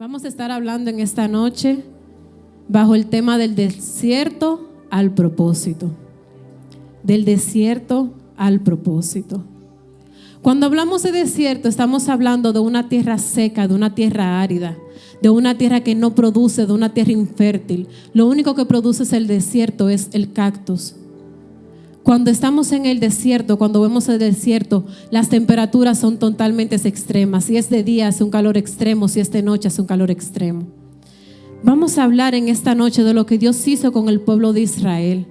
Vamos a estar hablando en esta noche bajo el tema del desierto al propósito. Del desierto al propósito. Cuando hablamos de desierto, estamos hablando de una tierra seca, de una tierra árida, de una tierra que no produce, de una tierra infértil. Lo único que produce es el desierto, es el cactus. Cuando estamos en el desierto, cuando vemos el desierto, las temperaturas son totalmente extremas. Si es de día hace un calor extremo, si es de noche hace un calor extremo. Vamos a hablar en esta noche de lo que Dios hizo con el pueblo de Israel.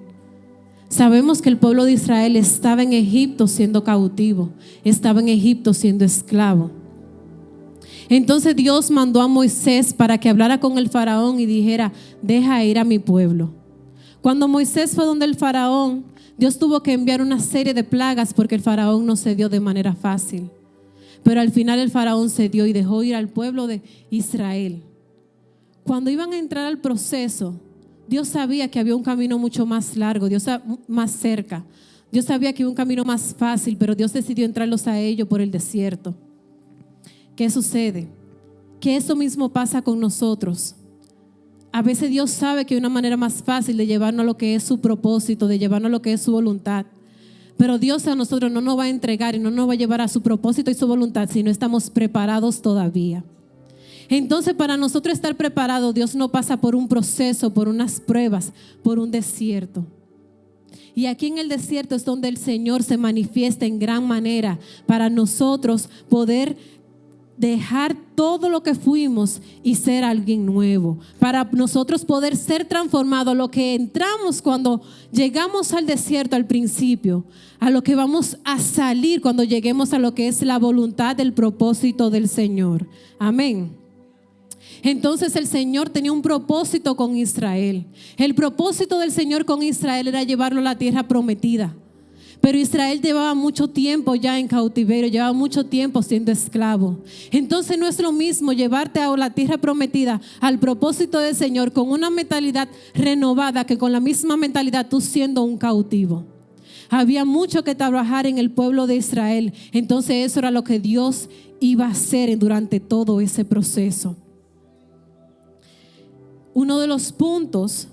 Sabemos que el pueblo de Israel estaba en Egipto siendo cautivo, estaba en Egipto siendo esclavo. Entonces Dios mandó a Moisés para que hablara con el faraón y dijera: deja ir a mi pueblo. Cuando Moisés fue donde el faraón, Dios tuvo que enviar una serie de plagas porque el faraón no cedió de manera fácil. Pero al final el faraón cedió y dejó ir al pueblo de Israel. Cuando iban a entrar al proceso, Dios sabía que había un camino mucho más largo, Dios más cerca. Dios sabía que había un camino más fácil, pero Dios decidió entrarlos a ellos por el desierto. ¿Qué sucede? Que eso mismo pasa con nosotros. A veces Dios sabe que hay una manera más fácil de llevarnos a lo que es su propósito, de llevarnos a lo que es su voluntad. Pero Dios a nosotros no nos va a entregar y no nos va a llevar a su propósito y su voluntad si no estamos preparados todavía. Entonces, para nosotros estar preparados, Dios no pasa por un proceso, por unas pruebas, por un desierto. Y aquí en el desierto es donde el Señor se manifiesta en gran manera para nosotros poder dejar todo lo que fuimos y ser alguien nuevo, para nosotros poder ser transformados. Lo que entramos cuando llegamos al desierto al principio, a lo que vamos a salir cuando lleguemos a lo que es la voluntad del propósito del Señor. Amén. Entonces el Señor tenía un propósito con Israel. El propósito del Señor con Israel era llevarlo a la tierra prometida. Pero Israel llevaba mucho tiempo ya en cautiverio, llevaba mucho tiempo siendo esclavo. Entonces no es lo mismo llevarte a la tierra prometida, al propósito del Señor, con una mentalidad renovada que con la misma mentalidad tú siendo un cautivo. Había mucho que trabajar en el pueblo de Israel. Entonces eso era lo que Dios iba a hacer durante todo ese proceso. Uno de los puntos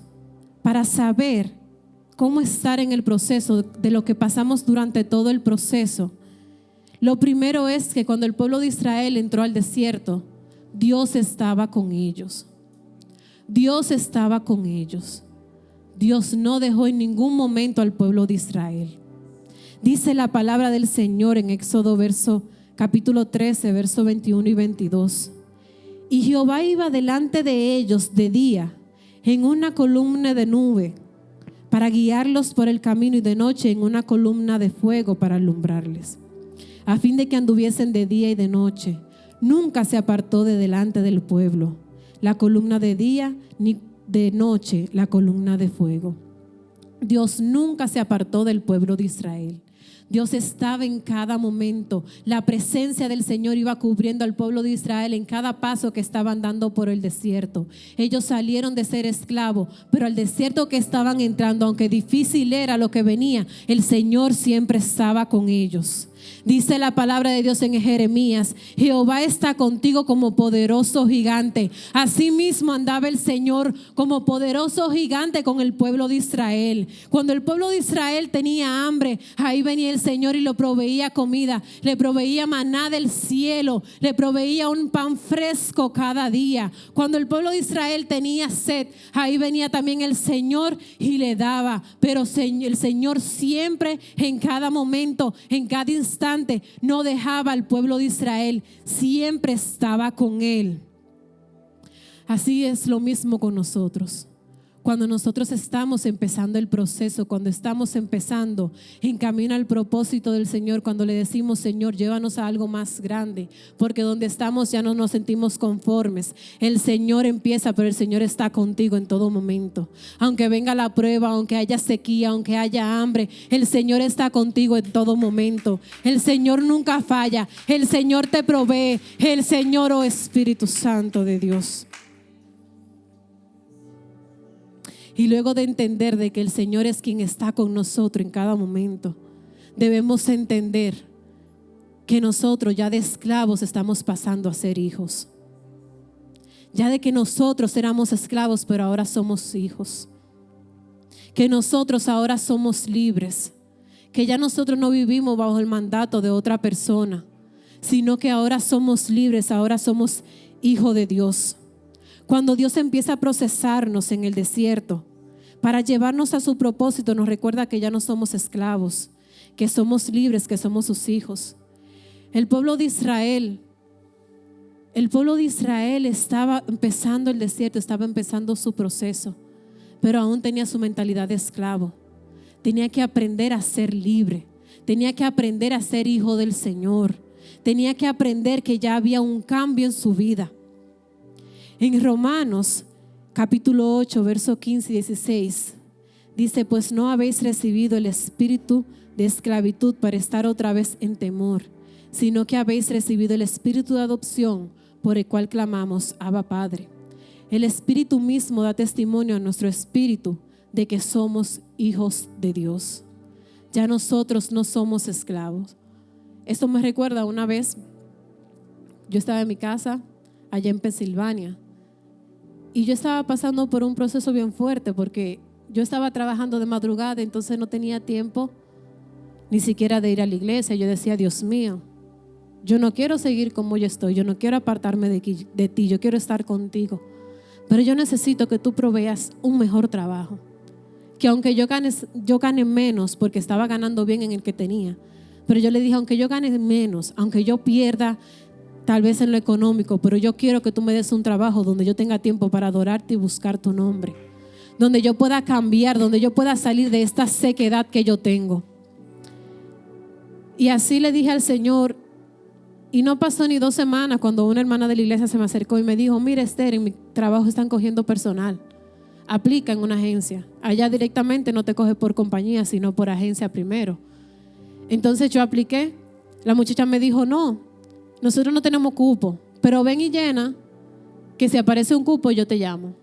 para saber cómo estar en el proceso, de lo que pasamos durante todo el proceso, lo primero es que cuando el pueblo de Israel entró al desierto, Dios estaba con ellos. Dios estaba con ellos. Dios no dejó en ningún momento al pueblo de Israel. Dice la palabra del Señor en Éxodo capítulo 13, verso 21 y 22. Y Jehová iba delante de ellos de día en una columna de nube para guiarlos por el camino, y de noche en una columna de fuego para alumbrarles, a fin de que anduviesen de día y de noche. Nunca se apartó de delante del pueblo la columna de día, ni de noche la columna de fuego. Dios nunca se apartó del pueblo de Israel. Dios estaba en cada momento. La presencia del Señor iba cubriendo al pueblo de Israel en cada paso que estaban dando por el desierto. Ellos salieron de ser esclavos, pero al desierto que estaban entrando, aunque difícil era lo que venía, el Señor siempre estaba con ellos. Dice la palabra de Dios en Jeremías: Jehová está contigo como poderoso gigante. Asimismo andaba el Señor como poderoso gigante con el pueblo de Israel. Cuando el pueblo de Israel tenía hambre, ahí venía el Señor y le proveía comida, le proveía maná del cielo, le proveía un pan fresco cada día. Cuando el pueblo de Israel tenía sed, ahí venía también el Señor y le daba. Pero el Señor siempre, en cada momento, en cada instante, no dejaba al pueblo de Israel, siempre estaba con él. Así es lo mismo con nosotros. Cuando nosotros estamos empezando el proceso, cuando estamos empezando en camino al propósito del Señor, cuando le decimos: Señor, llévanos a algo más grande, porque donde estamos ya no nos sentimos conformes. El Señor empieza, pero el Señor está contigo en todo momento. Aunque venga la prueba, aunque haya sequía, aunque haya hambre, el Señor está contigo en todo momento. El Señor nunca falla. El Señor te provee. El Señor, oh Espíritu Santo de Dios. Y luego de entender de que el Señor es quien está con nosotros en cada momento, debemos entender que nosotros ya de esclavos estamos pasando a ser hijos. ya de que nosotros éramos esclavos, pero ahora somos hijos. Que nosotros ahora somos libres. Que ya nosotros no vivimos bajo el mandato de otra persona, sino que ahora somos libres, ahora somos hijos de Dios. Cuando Dios empieza a procesarnos en el desierto para llevarnos a su propósito, nos recuerda que ya no somos esclavos, que somos libres, que somos sus hijos. El pueblo de Israel estaba empezando el desierto, estaba empezando su proceso, pero aún tenía su mentalidad de esclavo. Tenía que aprender a ser libre, tenía que aprender a ser hijo del Señor, tenía que aprender que ya había un cambio en su vida. En Romanos capítulo 8, verso 15 y 16, dice: pues no habéis recibido el espíritu de esclavitud para estar otra vez en temor, sino que habéis recibido el espíritu de adopción, por el cual clamamos: Abba, Padre. El Espíritu mismo da testimonio a nuestro espíritu de que somos hijos de Dios. Ya nosotros no somos esclavos. Esto me recuerda una vez, yo estaba en mi casa allá en Pensilvania y yo estaba pasando por un proceso bien fuerte porque yo estaba trabajando de madrugada, entonces no tenía tiempo ni siquiera de ir a la iglesia. Yo decía: Dios mío, yo no quiero seguir como yo estoy, yo no quiero apartarme de ti, yo quiero estar contigo, pero yo necesito que tú proveas un mejor trabajo, que aunque yo gane menos, porque estaba ganando bien en el que tenía, pero yo le dije: aunque yo gane menos, aunque yo pierda tal vez en lo económico, pero yo quiero que tú me des un trabajo donde yo tenga tiempo para adorarte y buscar tu nombre, donde yo pueda cambiar, donde yo pueda salir de esta sequedad que yo tengo. Y así le dije al Señor, y no pasó ni 2 semanas cuando una hermana de la iglesia se me acercó y me dijo: mira, Esther, en mi trabajo están cogiendo personal, aplica en una agencia. Allá directamente no te coge por compañía, sino por agencia primero. Entonces yo apliqué. La muchacha me dijo: no, nosotros no tenemos cupo, pero ven y llena, que si aparece un cupo yo te llamo.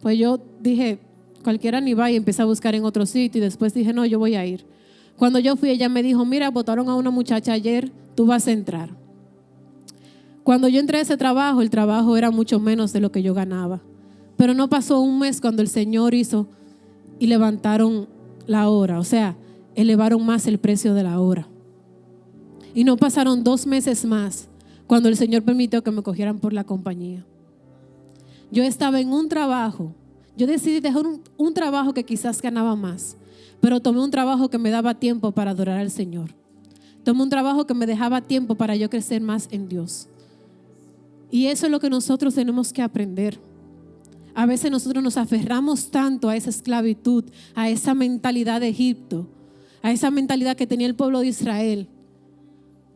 Pues yo dije: cualquiera ni va, y empecé a buscar en otro sitio, y después dije: no, yo voy a ir. Cuando yo fui, ella me dijo: mira, votaron a una muchacha ayer, tú vas a entrar. Cuando yo entré a ese trabajo, el trabajo era mucho menos de lo que yo ganaba. Pero no pasó un mes cuando el Señor hizo y levantaron la hora, o sea, elevaron más el precio de la hora. Y no pasaron 2 meses más cuando el Señor permitió que me cogieran por la compañía. Yo estaba en un trabajo, yo decidí dejar un trabajo que quizás ganaba más, pero tomé un trabajo que me daba tiempo para adorar al Señor. Tomé un trabajo que me dejaba tiempo para yo crecer más en Dios. Y eso es lo que nosotros tenemos que aprender. A veces nosotros nos aferramos tanto a esa esclavitud, a esa mentalidad de Egipto, a esa mentalidad que tenía el pueblo de Israel,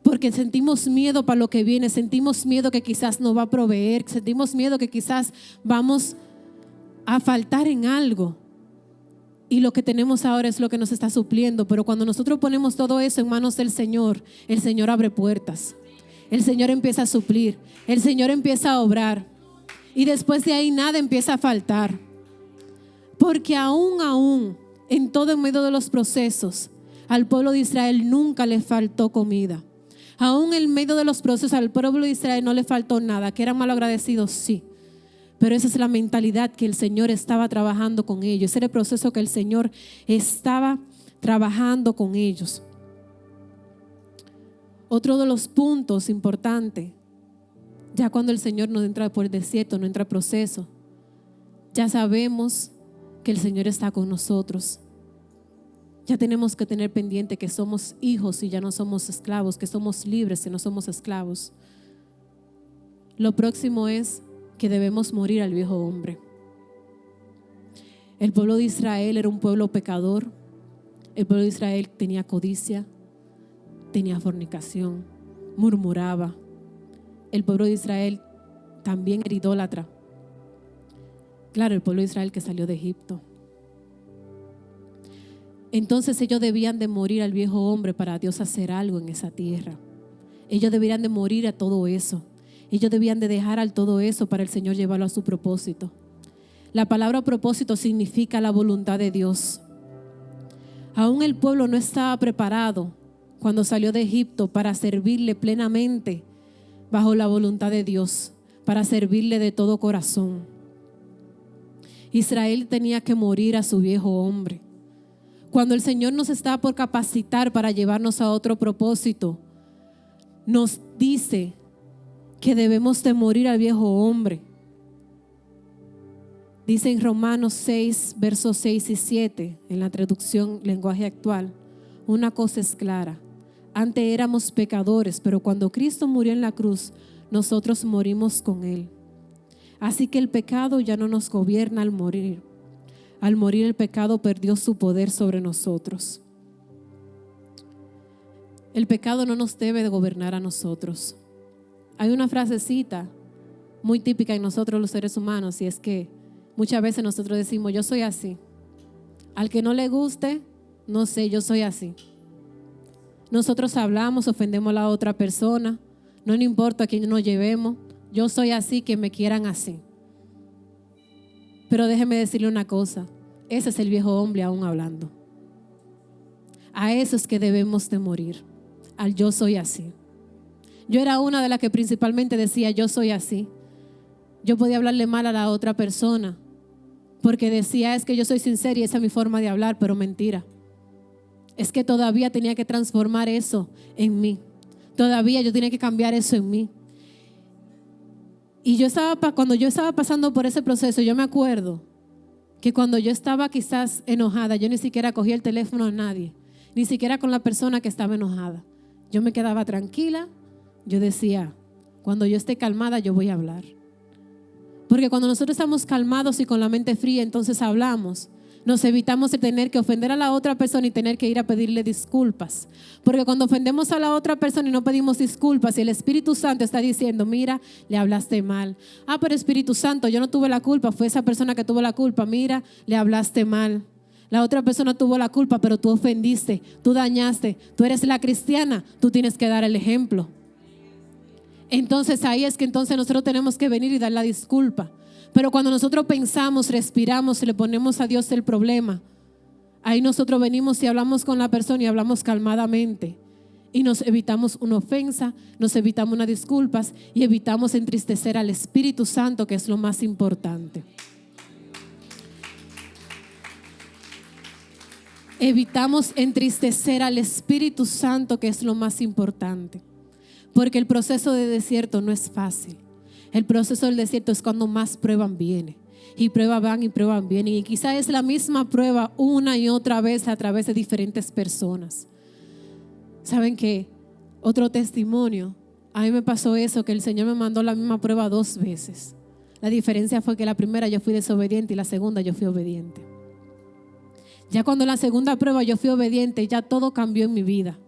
porque sentimos miedo para lo que viene, sentimos miedo que quizás no va a proveer, sentimos miedo que quizás vamos a faltar en algo. Y lo que tenemos ahora es lo que nos está supliendo. Pero cuando nosotros ponemos todo eso en manos del Señor, el Señor abre puertas. El Señor empieza a suplir. El Señor empieza a obrar. Y después de ahí nada empieza a faltar. Porque aún, en todo en medio de los procesos, al pueblo de Israel nunca le faltó comida. Aún en medio de los procesos, al pueblo de Israel no le faltó nada. ¿Que eran malagradecidos? Sí. Pero esa es la mentalidad que el Señor estaba trabajando con ellos. Ese era el proceso que el Señor estaba trabajando con ellos. Otro de los puntos importantes, ya cuando el Señor nos entra por el desierto, no entra proceso, ya sabemos que el Señor está con nosotros. Ya tenemos que tener pendiente que somos hijos y ya no somos esclavos, que somos libres y no somos esclavos. Lo próximo es que debemos morir al viejo hombre. El pueblo de Israel era un pueblo pecador. El pueblo de Israel tenía codicia, tenía fornicación, murmuraba. El pueblo de Israel también era idólatra. Claro, el pueblo de Israel que salió de Egipto. Entonces ellos debían de morir al viejo hombre para Dios hacer algo en esa tierra. Ellos deberían de morir a todo eso. Ellos debían de dejar al todo eso para el Señor llevarlo a su propósito. La palabra propósito significa la voluntad de Dios. Aún el pueblo no estaba preparado cuando salió de Egipto para servirle plenamente bajo la voluntad de Dios, para servirle de todo corazón. Israel tenía que morir a su viejo hombre. Cuando el Señor nos está por capacitar para llevarnos a otro propósito, nos dice que debemos de morir al viejo hombre. Dice en Romanos 6, versos 6 y 7, en la traducción lenguaje actual, una cosa es clara: antes éramos pecadores, pero cuando Cristo murió en la cruz, nosotros morimos con Él. Así que el pecado ya no nos gobierna al morir. Al morir el pecado perdió su poder sobre nosotros. El pecado no nos debe de gobernar a nosotros. Hay una frasecita muy típica en nosotros los seres humanos, y es que muchas veces nosotros decimos: yo soy así. Al que no le guste, no sé, yo soy así. Nosotros hablamos, ofendemos a la otra persona, no importa a quién nos llevemos, yo soy así, que me quieran así. Pero déjeme decirle una cosa, ese es el viejo hombre aún hablando. A eso es que debemos de morir, al yo soy así. Yo era una de las que principalmente decía: yo soy así. Yo podía hablarle mal a la otra persona porque decía: es que yo soy sincera y esa es mi forma de hablar, pero mentira. Es que todavía tenía que transformar eso en mí. Todavía yo tenía que cambiar eso en mí. Y cuando yo estaba pasando por ese proceso, yo me acuerdo que cuando yo estaba quizás enojada, yo ni siquiera cogía el teléfono a nadie, ni siquiera con la persona que estaba enojada. Yo me quedaba tranquila. Yo decía: cuando yo esté calmada, yo voy a hablar. Porque cuando nosotros estamos calmados y con la mente fría, entonces hablamos. Nos evitamos de tener que ofender a la otra persona y tener que ir a pedirle disculpas. Porque cuando ofendemos a la otra persona y no pedimos disculpas, y el Espíritu Santo está diciendo: mira, le hablaste mal. Ah, pero Espíritu Santo, yo no tuve la culpa, fue esa persona que tuvo la culpa. Mira, le hablaste mal. La otra persona tuvo la culpa, pero tú ofendiste, tú dañaste. Tú eres la cristiana, tú tienes que dar el ejemplo. Entonces ahí es que entonces nosotros tenemos que venir y dar la disculpa. Pero cuando nosotros pensamos, respiramos y le ponemos a Dios el problema, ahí nosotros venimos y hablamos con la persona y hablamos calmadamente. Y nos evitamos una ofensa, nos evitamos unas disculpas y evitamos entristecer al Espíritu Santo, que es lo más importante. Evitamos entristecer al Espíritu Santo, que es lo más importante. Porque el proceso de desierto no es fácil. El proceso del desierto es cuando más pruebas vienen. Y pruebas van y pruebas vienen. Y quizás es la misma prueba una y otra vez a través de diferentes personas. ¿Saben qué? Otro testimonio. A mí me pasó eso, que el Señor me mandó la misma prueba 2 veces. La diferencia fue que la primera yo fui desobediente y la segunda yo fui obediente. Ya cuando la segunda prueba yo fui obediente, ya todo cambió en mi vida.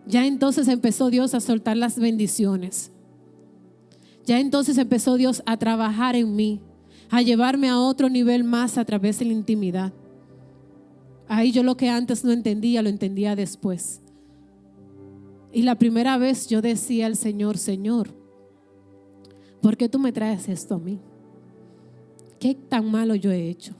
Ya entonces empezó Dios a soltar las bendiciones. Ya entonces empezó Dios a trabajar en mí, a llevarme a otro nivel más a través de la intimidad. Ahí yo lo que antes no entendía, lo entendía después. Y la primera vez yo decía al Señor: Señor, ¿por qué tú me traes esto a mí? ¿Qué tan malo yo he hecho?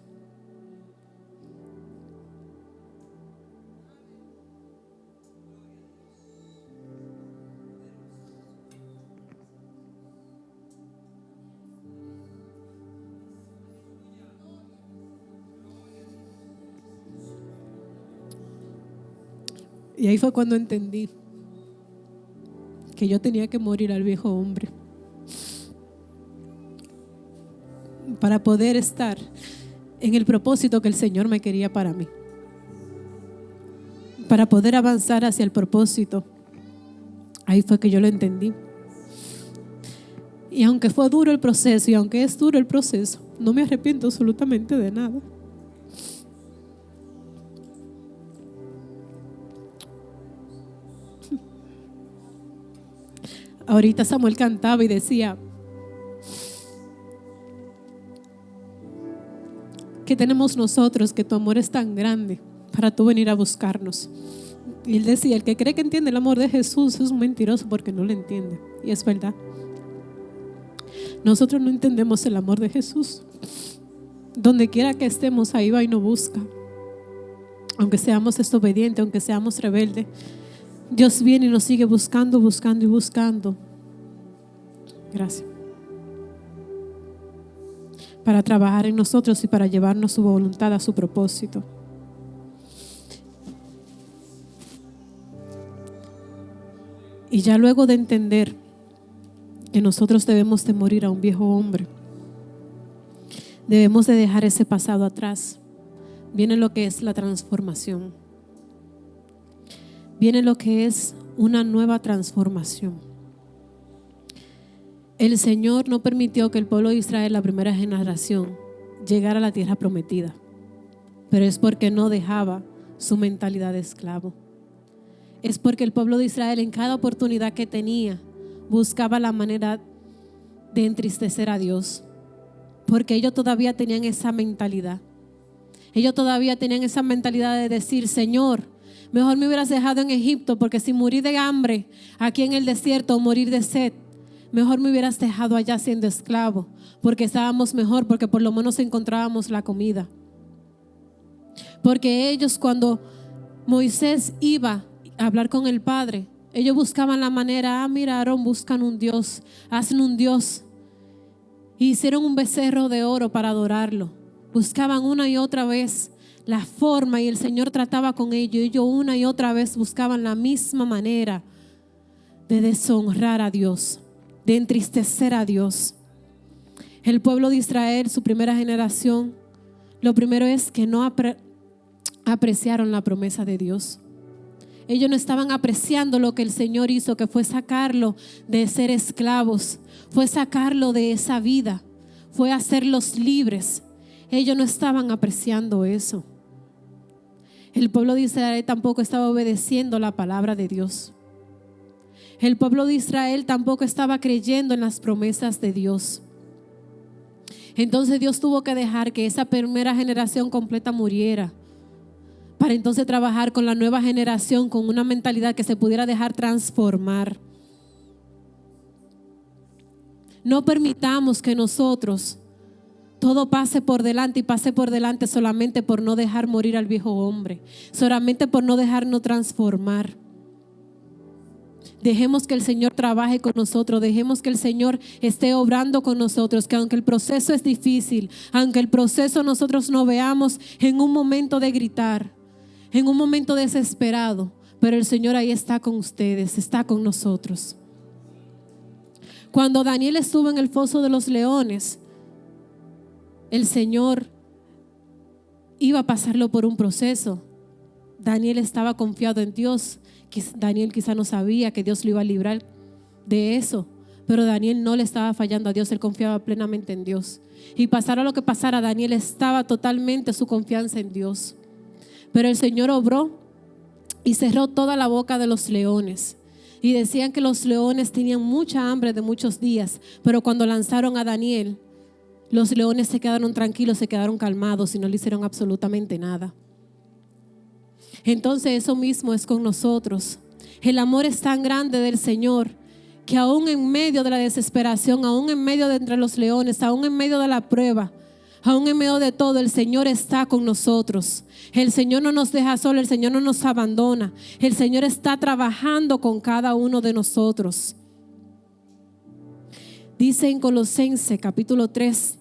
Y ahí fue cuando entendí que yo tenía que morir al viejo hombre para poder estar en el propósito que el Señor me quería para mí, para poder avanzar hacia el propósito. Ahí fue que yo lo entendí. Y aunque fue duro el proceso, y aunque es duro el proceso, no me arrepiento absolutamente de nada. Ahorita Samuel cantaba y decía: ¿qué tenemos nosotros que tu amor es tan grande para tú venir a buscarnos? Y él decía: el que cree que entiende el amor de Jesús es un mentiroso porque no lo entiende. Y es verdad. Nosotros no entendemos el amor de Jesús. Donde quiera que estemos, ahí va y nos busca. Aunque seamos desobedientes, aunque seamos rebeldes, Dios viene y nos sigue buscando, buscando y buscando. Gracias. para trabajar en nosotros y para llevarnos su voluntad a su propósito. Y ya luego de entender que nosotros debemos de morir a un viejo hombre, debemos de dejar ese pasado atrás, viene lo que es la transformación. Viene lo que es una nueva transformación. El Señor no permitió que el pueblo de Israel, la primera generación, llegara a la tierra prometida, pero es porque no dejaba su mentalidad de esclavo. Es porque el pueblo de Israel, en cada oportunidad que tenía, buscaba la manera de entristecer a Dios, porque ellos todavía tenían esa mentalidad. Ellos todavía tenían esa mentalidad de decir: Señor, mejor me hubieras dejado en Egipto, porque si morí de hambre aquí en el desierto o morir de sed, mejor me hubieras dejado allá siendo esclavo, porque estábamos mejor, porque por lo menos encontrábamos la comida. Porque ellos, cuando Moisés iba a hablar con el Padre, ellos buscaban la manera: mira, Aarón, buscan un Dios, hacen un Dios. Y hicieron un becerro de oro para adorarlo. Buscaban una y otra vez la forma, y el Señor trataba con ellos. Ellos una y otra vez buscaban la misma manera de deshonrar a Dios, de entristecer a Dios. El pueblo de Israel, su primera generación, lo primero es que no apreciaron la promesa de Dios. Ellos no estaban apreciando lo que el Señor hizo, que fue sacarlo de ser esclavos, fue sacarlo de esa vida, fue hacerlos libres. Ellos no estaban apreciando eso. El pueblo de Israel tampoco estaba obedeciendo la palabra de Dios. El pueblo de Israel tampoco estaba creyendo en las promesas de Dios. Entonces Dios tuvo que dejar que esa primera generación completa muriera, para entonces trabajar con la nueva generación con una mentalidad que se pudiera dejar transformar. No permitamos que nosotros todo pase por delante, y pase por delante solamente por no dejar morir al viejo hombre, solamente por no dejarnos transformar. Dejemos que el Señor trabaje con nosotros, dejemos que el Señor esté obrando con nosotros, que aunque el proceso es difícil, aunque el proceso nosotros no veamos en un momento de gritar, en un momento desesperado, pero el Señor ahí está con ustedes, está con nosotros. Cuando Daniel estuvo en el foso de los leones, el Señor iba a pasarlo por un proceso. Daniel estaba confiado en Dios. Daniel quizá no sabía que Dios lo iba a librar de eso, pero Daniel no le estaba fallando a Dios, él confiaba plenamente en Dios. Y pasara lo que pasara, Daniel estaba totalmente su confianza en Dios. Pero el Señor obró y cerró toda la boca de los leones. Y decían que los leones tenían mucha hambre de muchos días, pero cuando lanzaron a Daniel, los leones se quedaron tranquilos, se quedaron calmados y no le hicieron absolutamente nada. Entonces eso mismo es con nosotros. El amor es tan grande del Señor que aún en medio de la desesperación, aún en medio de entre los leones, aún en medio de la prueba, aún en medio de todo, el Señor está con nosotros. El Señor no nos deja solo, el Señor no nos abandona. El Señor está trabajando con cada uno de nosotros. Dice en Colosenses capítulo 3,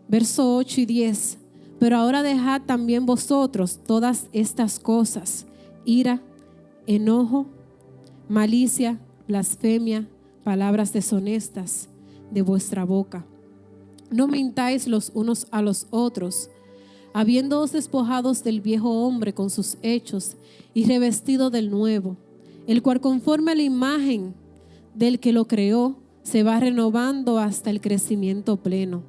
verso 8 y 10: pero ahora dejad también vosotros todas estas cosas: ira, enojo, malicia, blasfemia, palabras deshonestas de vuestra boca. No mintáis los unos a los otros, habiéndoos despojados del viejo hombre con sus hechos y revestido del nuevo, el cual conforme a la imagen del que lo creó se va renovando hasta el crecimiento pleno.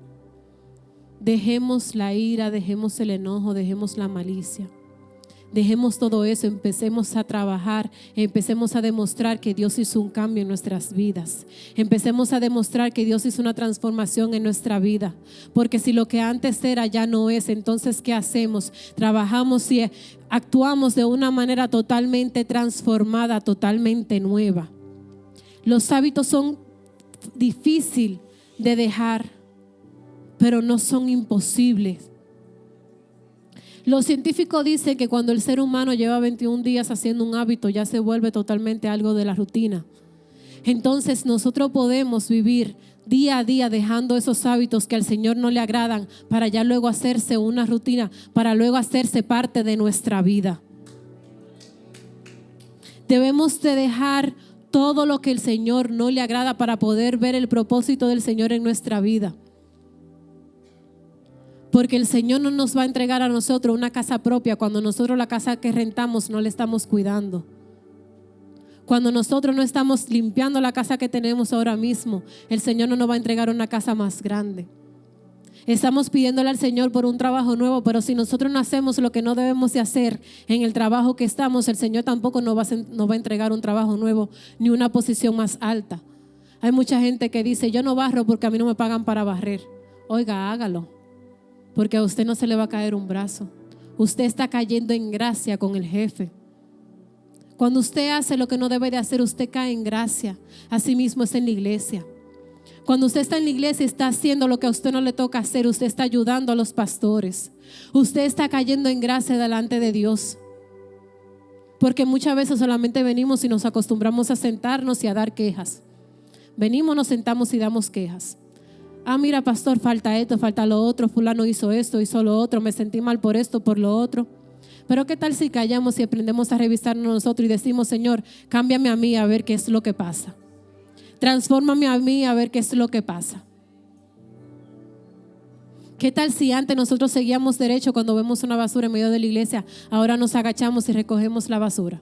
Dejemos la ira, dejemos el enojo, dejemos la malicia. Dejemos todo eso, empecemos a trabajar, empecemos a demostrar que Dios hizo un cambio en nuestras vidas. Empecemos a demostrar que Dios hizo una transformación en nuestra vida. Porque si lo que antes era ya no es, entonces ¿qué hacemos? Trabajamos y actuamos de una manera totalmente transformada, totalmente nueva. Los hábitos son difíciles de dejar, pero no son imposibles. Los científicos dicen que cuando el ser humano lleva 21 días haciendo un hábito, ya se vuelve totalmente algo de la rutina. Entonces nosotros podemos vivir día a día, dejando esos hábitos que al Señor no le agradan, para ya luego hacerse una rutina, para luego hacerse parte de nuestra vida. Debemos de dejar todo lo que el Señor no le agrada para poder ver el propósito del Señor en nuestra vida. Porque el Señor no nos va a entregar a nosotros una casa propia cuando nosotros la casa que rentamos no la estamos cuidando. Cuando nosotros no estamos limpiando la casa que tenemos ahora mismo, el Señor no nos va a entregar una casa más grande. Estamos pidiéndole al Señor por un trabajo nuevo, pero si nosotros no hacemos lo que no debemos de hacer en el trabajo que estamos, el Señor tampoco nos va a entregar un trabajo nuevo ni una posición más alta. Hay mucha gente que dice, yo no barro porque a mí no me pagan para barrer. Oiga, hágalo, porque a usted no se le va a caer un brazo. Usted está cayendo en gracia con el jefe. Cuando usted hace lo que no debe de hacer, usted cae en gracia. Así mismo es en la iglesia. Cuando usted está en la iglesia y está haciendo lo que a usted no le toca hacer, usted está ayudando a los pastores. Usted está cayendo en gracia delante de Dios. Porque muchas veces solamente venimos y nos acostumbramos a sentarnos y a dar quejas. Venimos, nos sentamos y damos quejas. Ah, mira, pastor, falta esto, falta lo otro. Fulano hizo esto, hizo lo otro. Me sentí mal por esto, por lo otro. Pero ¿qué tal si callamos y aprendemos a revisarnos nosotros y decimos, Señor, cámbiame a mí a ver qué es lo que pasa? Transfórmame a mí a ver qué es lo que pasa. ¿Qué tal si antes nosotros seguíamos derecho cuando vemos una basura en medio de la iglesia? Ahora nos agachamos y recogemos la basura.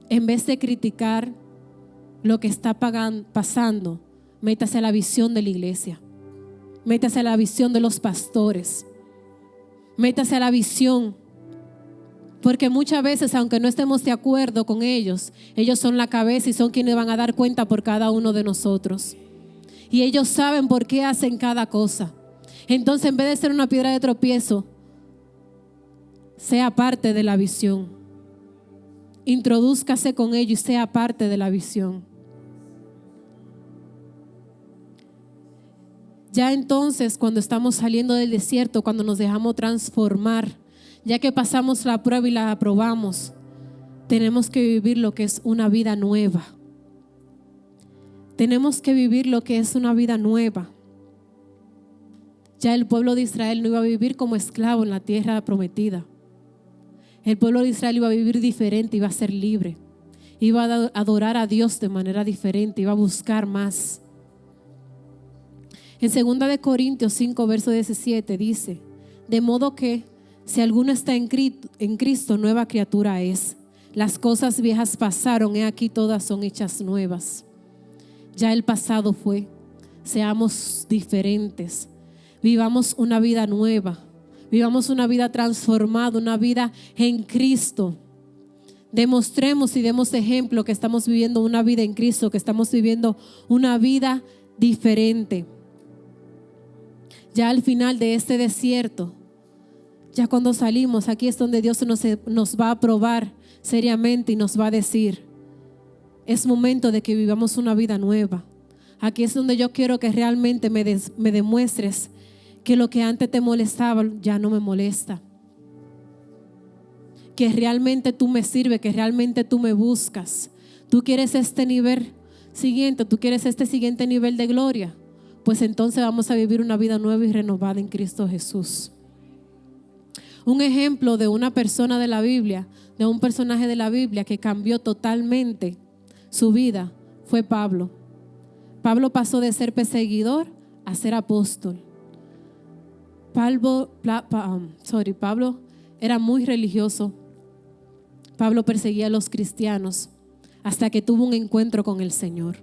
En vez de criticar lo que está pasando, métase a la visión de la iglesia. Métase a la visión de los pastores. Métase a la visión. Porque muchas veces, aunque no estemos de acuerdo con ellos, ellos son la cabeza y son quienes van a dar cuenta por cada uno de nosotros. Y ellos saben por qué hacen cada cosa. Entonces, en vez de ser una piedra de tropiezo, sea parte de la visión. Introdúzcase con ellos y sea parte de la visión. Ya entonces, cuando estamos saliendo del desierto, cuando nos dejamos transformar, ya que pasamos la prueba y la aprobamos, tenemos que vivir lo que es una vida nueva. Tenemos que vivir lo que es una vida nueva. Ya el pueblo de Israel no iba a vivir como esclavo en la tierra prometida. El pueblo de Israel iba a vivir diferente, iba a ser libre. Iba a adorar a Dios de manera diferente, iba a buscar más. En 2 Corintios 5, verso 17 dice, de modo que si alguno está en Cristo, nueva criatura es. Las cosas viejas pasaron, he aquí todas son hechas nuevas. Ya el pasado fue. Seamos diferentes. Vivamos una vida nueva. Vivamos una vida transformada, una vida en Cristo. Demostremos y demos ejemplo que estamos viviendo una vida en Cristo, que estamos viviendo una vida diferente. Ya al final de este desierto, ya cuando salimos, aquí es donde Dios nos va a probar seriamente y nos va a decir, es momento de que vivamos una vida nueva. Aquí es donde yo quiero que realmente me demuestres que lo que antes te molestaba ya no me molesta. Que realmente tú me sirves, que realmente tú me buscas. Tú quieres este nivel siguiente, tú quieres este siguiente nivel de gloria. Pues entonces vamos a vivir una vida nueva y renovada en Cristo Jesús. Un ejemplo de una persona de la Biblia, de un personaje de la Biblia que cambió totalmente su vida, fue Pablo. Pablo pasó de ser perseguidor a ser apóstol. Pablo era muy religioso. Pablo perseguía a los cristianos hasta que tuvo un encuentro con el Señor.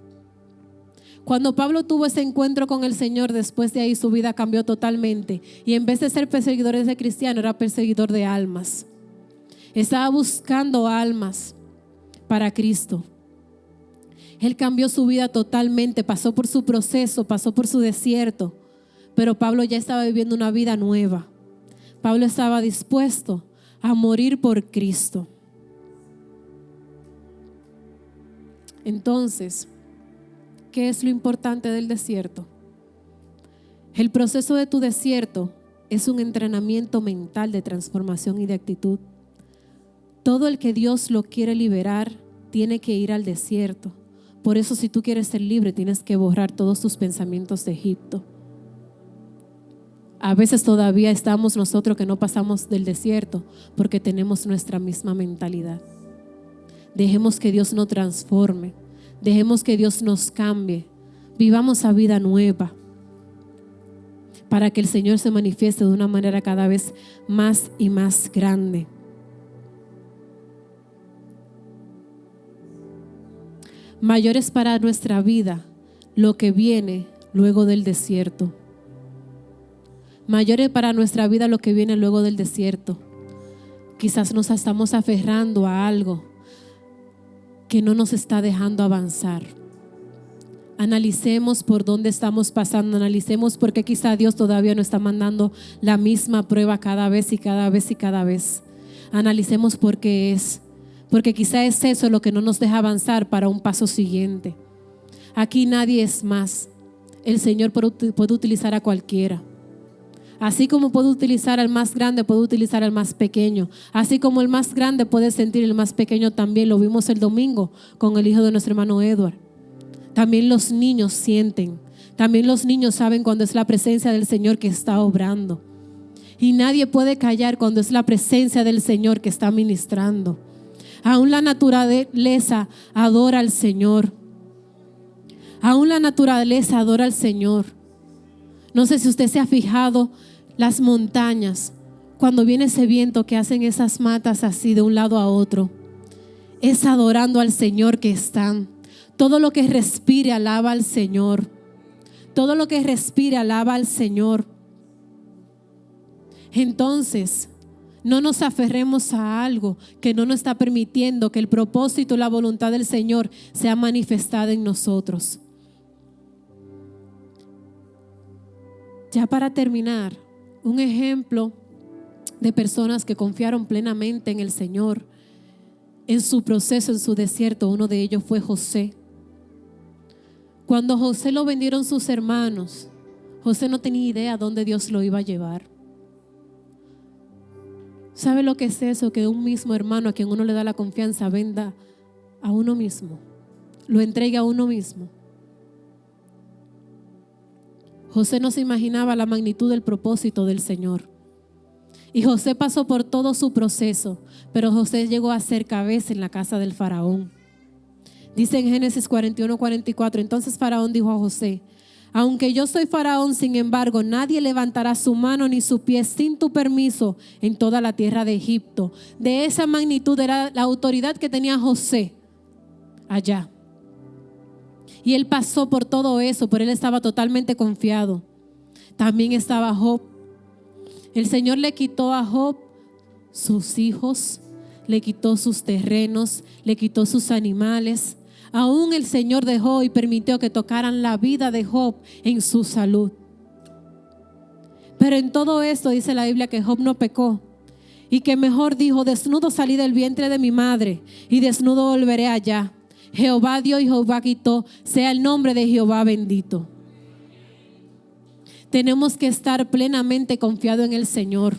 Cuando Pablo tuvo ese encuentro con el Señor, después de ahí su vida cambió totalmente. Y en vez de ser perseguidor de cristianos, era perseguidor de almas. Estaba buscando almas para Cristo. Él cambió su vida totalmente, pasó por su proceso, pasó por su desierto. Pero Pablo ya estaba viviendo una vida nueva. Pablo estaba dispuesto a morir por Cristo. Entonces, ¿qué es lo importante del desierto? El proceso de tu desierto es un entrenamiento mental de transformación y de actitud. Todo el que Dios lo quiere liberar tiene que ir al desierto Por eso, si tú quieres ser libre, tienes que borrar todos tus pensamientos de Egipto. A veces todavía estamos nosotros que no pasamos del desierto porque tenemos nuestra misma mentalidad. Dejemos que Dios nos transforme. Dejemos que Dios nos cambie. Vivamos a vida nueva para que el Señor se manifieste de una manera cada vez más y más grande. Mayor es para nuestra vida lo que viene luego del desierto. Mayor es para nuestra vida lo que viene luego del desierto. Quizás nos estamos aferrando a algo que no nos está dejando avanzar. Analicemos por dónde estamos pasando, analicemos por qué quizá Dios todavía no está mandando la misma prueba cada vez y cada vez y cada vez. Analicemos por qué es. Porque quizá es eso lo que no nos deja avanzar para un paso siguiente. Aquí nadie es más. El Señor puede utilizar a cualquiera. Así como puede utilizar al más grande, puede utilizar al más pequeño. Así como el más grande puede sentir el más pequeño también. Lo vimos el domingo con el hijo de nuestro hermano Edward. También los niños sienten. También los niños saben cuando es la presencia del Señor que está obrando. Y nadie puede callar cuando es la presencia del Señor que está ministrando. Aún la naturaleza adora al Señor. Aún la naturaleza adora al Señor. No sé si usted se ha fijado las montañas, cuando viene ese viento que hacen esas matas así de un lado a otro. Es adorando al Señor que están. Todo lo que respire alaba al Señor. Todo lo que respire alaba al Señor. Entonces, no nos aferremos a algo que no nos está permitiendo que el propósito y la voluntad del Señor sea manifestada en nosotros. Ya para terminar, un ejemplo de personas que confiaron plenamente en el Señor en su proceso, en su desierto, uno de ellos fue José. Cuando José lo vendieron sus hermanos, José no tenía idea dónde Dios lo iba a llevar. ¿Sabe lo que es eso? Que un mismo hermano a quien uno le da la confianza venda a uno mismo, lo entregue a uno mismo. José no se imaginaba la magnitud del propósito del Señor. Y José pasó por todo su proceso, pero José llegó a ser cabeza en la casa del faraón. Dice en Génesis 41:44, entonces Faraón dijo a José: aunque yo soy Faraón, sin embargo, nadie levantará su mano ni su pie sin tu permiso en toda la tierra de Egipto. De esa magnitud era la autoridad que tenía José allá. Y él pasó por todo eso, pero él estaba totalmente confiado. También estaba Job. El Señor le quitó a Job sus hijos, le quitó sus terrenos, le quitó sus animales. Aún el Señor dejó y permitió que tocaran la vida de Job en su salud. Pero en todo esto dice la Biblia que Job no pecó. Y que mejor dijo: desnudo salí del vientre de mi madre y desnudo volveré allá. Jehová dio y Jehová quitó, sea el nombre de Jehová bendito. Tenemos que estar plenamente confiados en el Señor.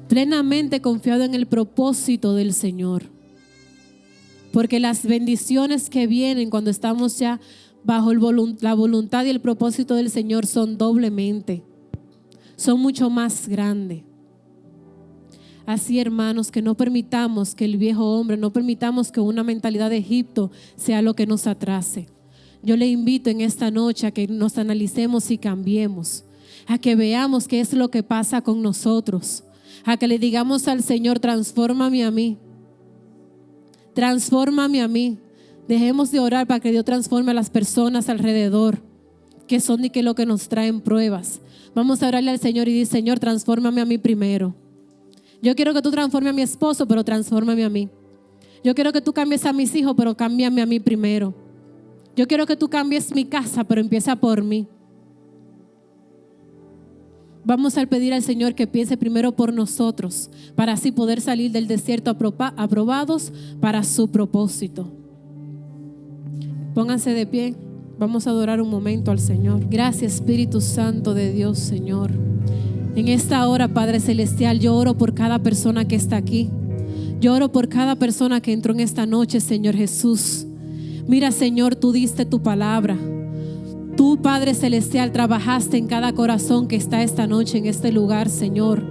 Plenamente confiado en el propósito del Señor. Porque las bendiciones que vienen cuando estamos ya bajo la voluntad y el propósito del Señor son doblemente, son mucho más grandes. Así, hermanos, que no permitamos que el viejo hombre, no permitamos que una mentalidad de Egipto sea lo que nos atrase. Yo le invito en esta noche a que nos analicemos y cambiemos, a que veamos qué es lo que pasa con nosotros, a que le digamos al Señor: transfórmame a mí, transfórmame a mí. Dejemos de orar para que Dios transforme a las personas alrededor, que son y que lo que nos traen pruebas. Vamos a orarle al Señor y decir: Señor, transfórmame a mí primero. Yo quiero que tú transformes a mi esposo, pero transfórmame a mí. Yo quiero que tú cambies a mis hijos, pero cámbiame a mí primero. Yo quiero que tú cambies mi casa, pero empieza por mí. Vamos a pedir al Señor que piense primero por nosotros, para así poder salir del desierto aprobados para su propósito. Pónganse de pie. Vamos a adorar un momento al Señor. Gracias, Espíritu Santo de Dios, Señor. En esta hora, Padre Celestial, yo oro por cada persona que está aquí. Yo oro por cada persona que entró en esta noche, Señor Jesús. Mira, Señor, tú diste tu palabra. Tú, Padre Celestial, trabajaste en cada corazón que está esta noche en este lugar, Señor.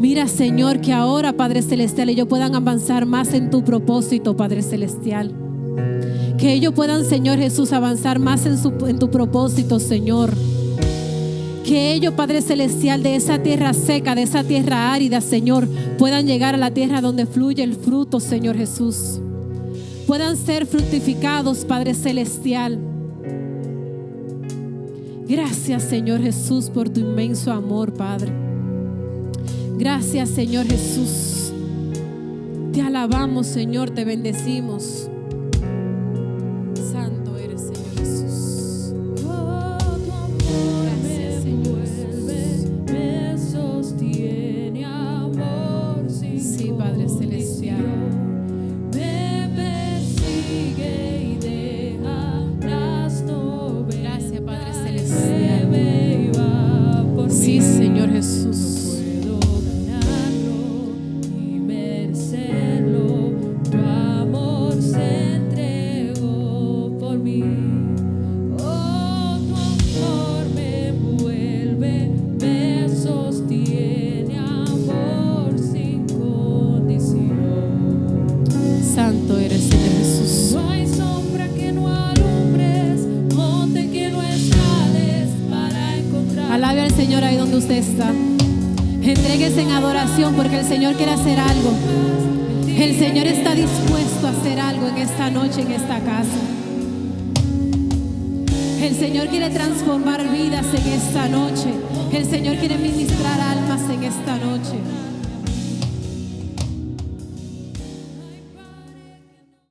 Mira, Señor, que ahora, Padre Celestial, ellos puedan avanzar más en tu propósito, Padre Celestial. Que ellos puedan, Señor Jesús, avanzar más en tu propósito, Señor. Que ellos, Padre Celestial, de esa tierra seca, de esa tierra árida, Señor, puedan llegar a la tierra donde fluye el fruto, Señor Jesús. Puedan ser fructificados, Padre Celestial. Gracias, Señor Jesús, por tu inmenso amor, Padre. Gracias, Señor Jesús. Te alabamos, Señor, te bendecimos. Santo eres, Señor Jesús. Gracias, Señor Jesús. Me sostiene amor sin Sí, Padre Celestial. me persigue y deja las novelas. Gracias, Padre Celestial. Me iba por Sí, mí. Señor Jesús. Puedo ganarlo y merecerlo. Tu amor se entregó por mí. Oh, tu amor me envuelve, me sostiene, amor sin condición. Santo eres, Señor Jesús. No hay sombra que no alumbres, monte que no escales para encontrar. Alabe al Señor ahí donde usted está. Entréguese en adoración porque el Señor quiere hacer algo. El Señor está dispuesto a hacer algo en esta noche, en esta casa. El Señor quiere transformar vidas en esta noche. El Señor quiere ministrar almas en esta noche.